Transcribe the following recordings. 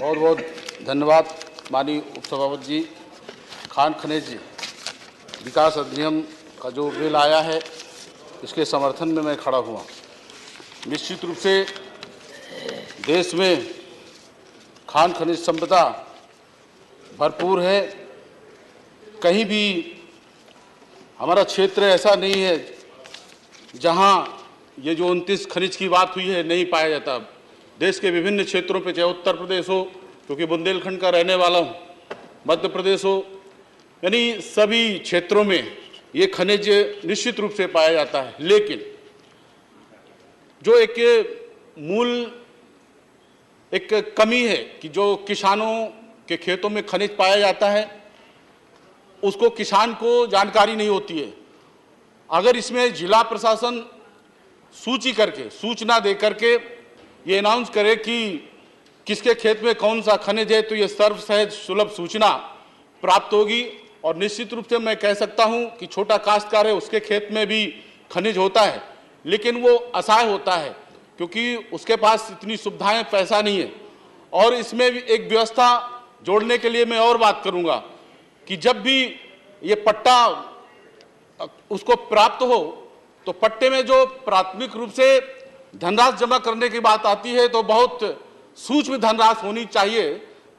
बहुत बहुत धन्यवाद माननीय उपसभापति जी। खान खनिज विकास अधिनियम का जो बिल आया है, इसके समर्थन में मैं खड़ा हुआ। निश्चित रूप से देश में खान खनिज संपदा भरपूर है। कहीं भी हमारा क्षेत्र ऐसा नहीं है जहां ये जो 29 खनिज की बात हुई है नहीं पाया जाता। देश के विभिन्न क्षेत्रों पे, चाहे उत्तर प्रदेश हो, क्योंकि बुंदेलखंड का रहने वाला हूँ, मध्य प्रदेश हो, यानी सभी क्षेत्रों में ये खनिज निश्चित रूप से पाया जाता है। लेकिन जो एक कमी है कि जो किसानों के खेतों में खनिज पाया जाता है, उसको किसान को जानकारी नहीं होती है। अगर इसमें जिला प्रशासन सूचना दे करके ये अनाउंस करे कि किसके खेत में कौन सा खनिज है, तो ये सर्वसहज सुलभ सूचना प्राप्त होगी। और निश्चित रूप से मैं कह सकता हूं कि छोटा काश्तकार है, उसके खेत में भी खनिज होता है, लेकिन वो असहाय होता है क्योंकि उसके पास इतनी सुविधाएं, पैसा नहीं है। और इसमें भी एक व्यवस्था जोड़ने के लिए मैं और बात करूंगा कि जब भी ये पट्टा उसको प्राप्त हो, तो पट्टे में जो प्राथमिक रूप से धनराशि जमा करने की बात आती है, तो बहुत सूक्ष्म धनराशि होनी चाहिए,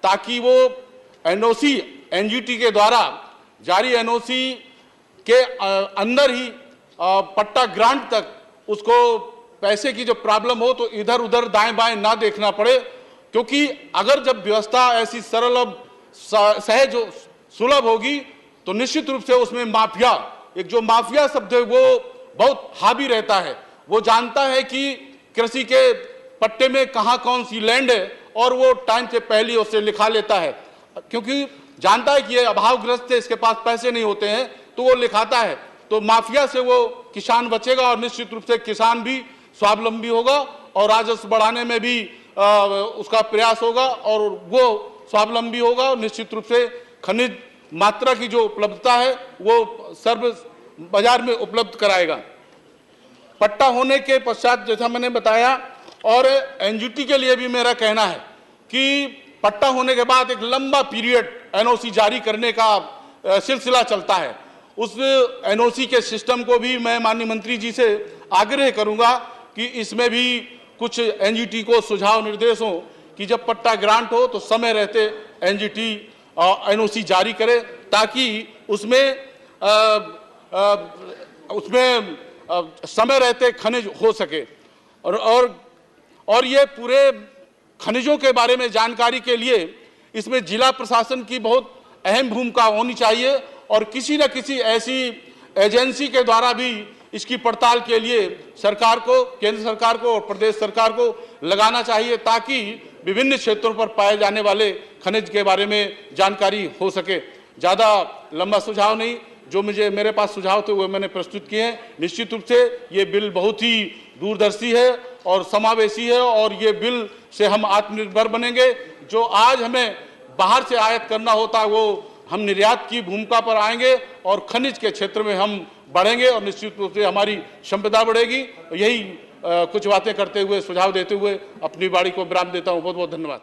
ताकि वो एनओसी, एनजीटी के द्वारा जारी एनओसी के अंदर ही पट्टा ग्रांट तक उसको पैसे की जो प्रॉब्लम हो तो इधर उधर दाएं बाएं ना देखना पड़े। क्योंकि अगर जब व्यवस्था ऐसी सरल और सहज सुलभ होगी तो निश्चित रूप से उसमें माफिया, एक जो माफिया शब्द है वो बहुत हावी रहता है। वो जानता है कि कृषि के पट्टे में कहाँ कौन सी लैंड है और वो टाइम से पहले उसे लिखा लेता है, क्योंकि जानता है कि ये अभावग्रस्त है, इसके पास पैसे नहीं होते हैं, तो वो लिखाता है। तो माफिया से वो किसान बचेगा और निश्चित रूप से किसान भी स्वावलंबी होगा और राजस्व बढ़ाने में भी उसका प्रयास होगा और वो स्वावलंबी होगा। और निश्चित रूप से खनिज मात्रा की जो उपलब्धता है वो सर्व बाजार में उपलब्ध कराएगा। पट्टा होने के पश्चात, जैसा मैंने बताया, और एनजीटी के लिए भी मेरा कहना है कि पट्टा होने के बाद एक लंबा पीरियड एनओसी जारी करने का सिलसिला चलता है। उस एनओसी के सिस्टम को भी मैं माननीय मंत्री जी से आग्रह करूंगा कि इसमें भी कुछ एनजीटी को सुझाव निर्देश हो कि जब पट्टा ग्रांट हो तो समय रहते एनजीटी एनओसी जारी करे, ताकि उसमें समय रहते खनिज हो सके। और ये पूरे खनिजों के बारे में जानकारी के लिए इसमें जिला प्रशासन की बहुत अहम भूमिका होनी चाहिए और किसी न किसी ऐसी एजेंसी के द्वारा भी इसकी पड़ताल के लिए सरकार को, केंद्र सरकार को और प्रदेश सरकार को लगाना चाहिए, ताकि विभिन्न क्षेत्रों पर पाए जाने वाले खनिज के बारे में जानकारी हो सके। ज़्यादा लंबा सुझाव नहीं, जो मेरे पास सुझाव थे वो मैंने प्रस्तुत किए हैं। निश्चित रूप से ये बिल बहुत ही दूरदर्शी है और समावेशी है और ये बिल से हम आत्मनिर्भर बनेंगे। जो आज हमें बाहर से आयात करना होता है वो हम निर्यात की भूमिका पर आएंगे और खनिज के क्षेत्र में हम बढ़ेंगे और निश्चित रूप से हमारी संपदा बढ़ेगी। यही कुछ बातें करते हुए, सुझाव देते हुए अपनी बारी को विराम देता हूँ। बहुत बहुत धन्यवाद।